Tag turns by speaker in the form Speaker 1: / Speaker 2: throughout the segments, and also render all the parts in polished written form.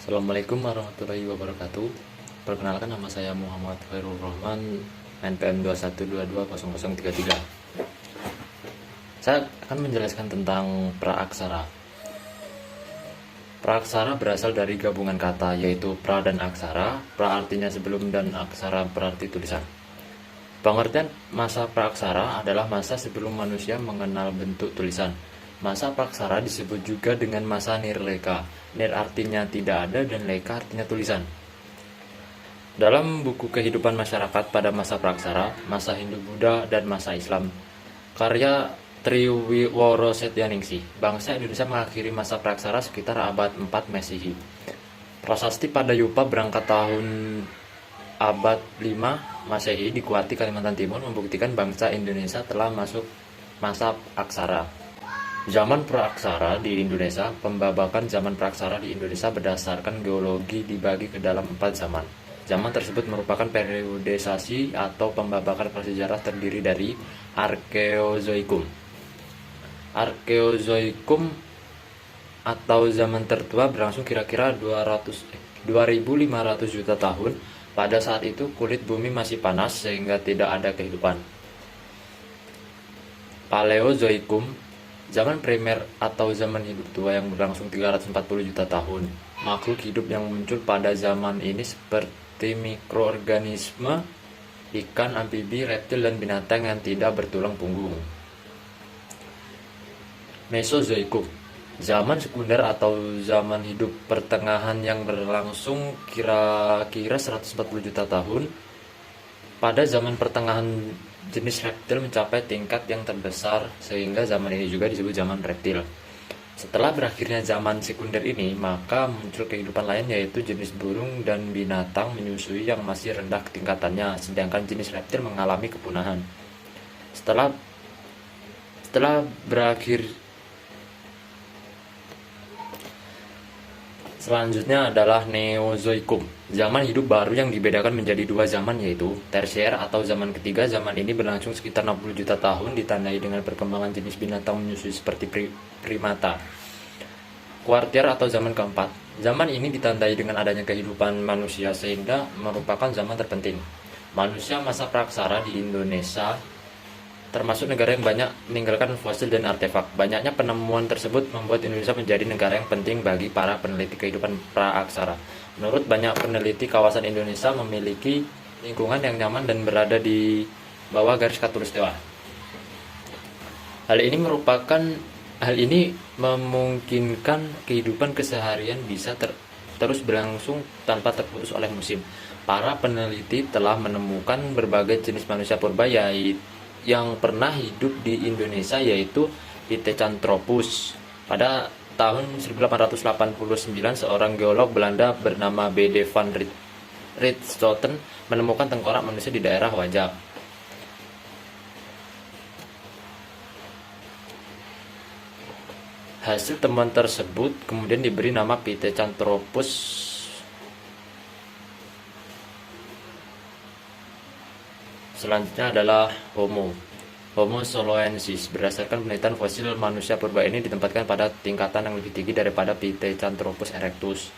Speaker 1: Assalamualaikum warahmatullahi wabarakatuh. Perkenalkan, nama saya Muhammad Khairul Rahman, NPM 21220033. Saya akan menjelaskan tentang praaksara. Praaksara berasal dari gabungan kata, yaitu pra dan aksara. Pra artinya sebelum dan aksara berarti tulisan. Pengertian masa praaksara adalah masa sebelum manusia mengenal bentuk tulisan. Masa praksara disebut juga dengan masa nirleka. Nir artinya tidak ada dan leka artinya tulisan. Dalam buku kehidupan masyarakat pada masa praksara, masa Hindu-Buddha, dan masa Islam, karya Triwiworo Setyaningsih, bangsa Indonesia mengakhiri masa praksara sekitar abad 4 Masehi. Prasasti Padayupa berangkat tahun abad 5 Masehi di Kuarti, Kalimantan Timur, membuktikan bangsa Indonesia telah masuk masa aksara. Zaman praaksara di Indonesia. Pembabakan zaman praaksara di Indonesia berdasarkan geologi dibagi ke dalam 4 zaman. Zaman tersebut merupakan periodisasi atau pembabakan prasejarah terdiri dari Arkeozoikum. Arkeozoikum atau zaman tertua berlangsung kira-kira 2500 juta tahun. Pada saat itu kulit bumi masih panas sehingga tidak ada kehidupan. Paleozoikum, zaman primer atau zaman hidup tua yang berlangsung 340 juta tahun. Makhluk hidup yang muncul pada zaman ini seperti mikroorganisme, ikan, amfibi, reptil, dan binatang yang tidak bertulang punggung. Mesozoikum, zaman sekunder atau zaman hidup pertengahan yang berlangsung kira-kira 140 juta tahun. Pada zaman pertengahan jenis reptil mencapai tingkat yang terbesar sehingga zaman ini juga disebut zaman reptil. Setelah berakhirnya zaman sekunder ini, maka muncul kehidupan lain yaitu jenis burung dan binatang menyusui yang masih rendah tingkatannya, sedangkan jenis reptil mengalami kepunahan. Setelah berakhir Selanjutnya adalah Neozoikum, zaman hidup baru yang dibedakan menjadi 2 zaman, yaitu Tersier atau zaman ketiga. Zaman ini berlangsung sekitar 60 juta tahun, ditandai dengan perkembangan jenis binatang menyusui seperti primata. Kuartier atau zaman keempat, zaman ini ditandai dengan adanya kehidupan manusia sehingga merupakan zaman terpenting manusia masa praksara di Indonesia, termasuk negara yang banyak meninggalkan fosil dan artefak. Banyaknya penemuan tersebut membuat Indonesia menjadi negara yang penting bagi para peneliti kehidupan praaksara. Menurut banyak peneliti, kawasan Indonesia memiliki lingkungan yang nyaman dan berada di bawah garis khatulistiwa. Hal ini memungkinkan kehidupan keseharian bisa terus berlangsung tanpa terputus oleh musim. Para peneliti telah menemukan berbagai jenis manusia purba yang pernah hidup di Indonesia, yaitu Pithecanthropus. Pada tahun 1889, seorang geolog Belanda bernama B.D. van Richthofen menemukan tengkorak manusia di daerah Wajak. Hasil temuan tersebut kemudian diberi nama Pithecanthropus. Selanjutnya adalah Homo soloensis. Berdasarkan penelitian, fosil manusia purba ini ditempatkan pada tingkatan yang lebih tinggi daripada Pithecanthropus erectus.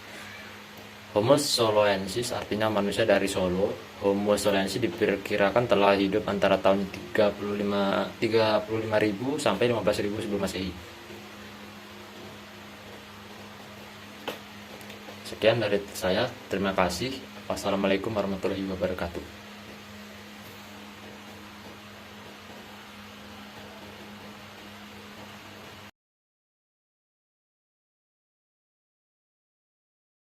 Speaker 1: Homo soloensis artinya manusia dari Solo. Homo soloensis diperkirakan telah hidup antara tahun 35.000 sampai 15.000 sebelum Masehi. Sekian dari saya. Terima kasih. Wassalamualaikum warahmatullahi wabarakatuh.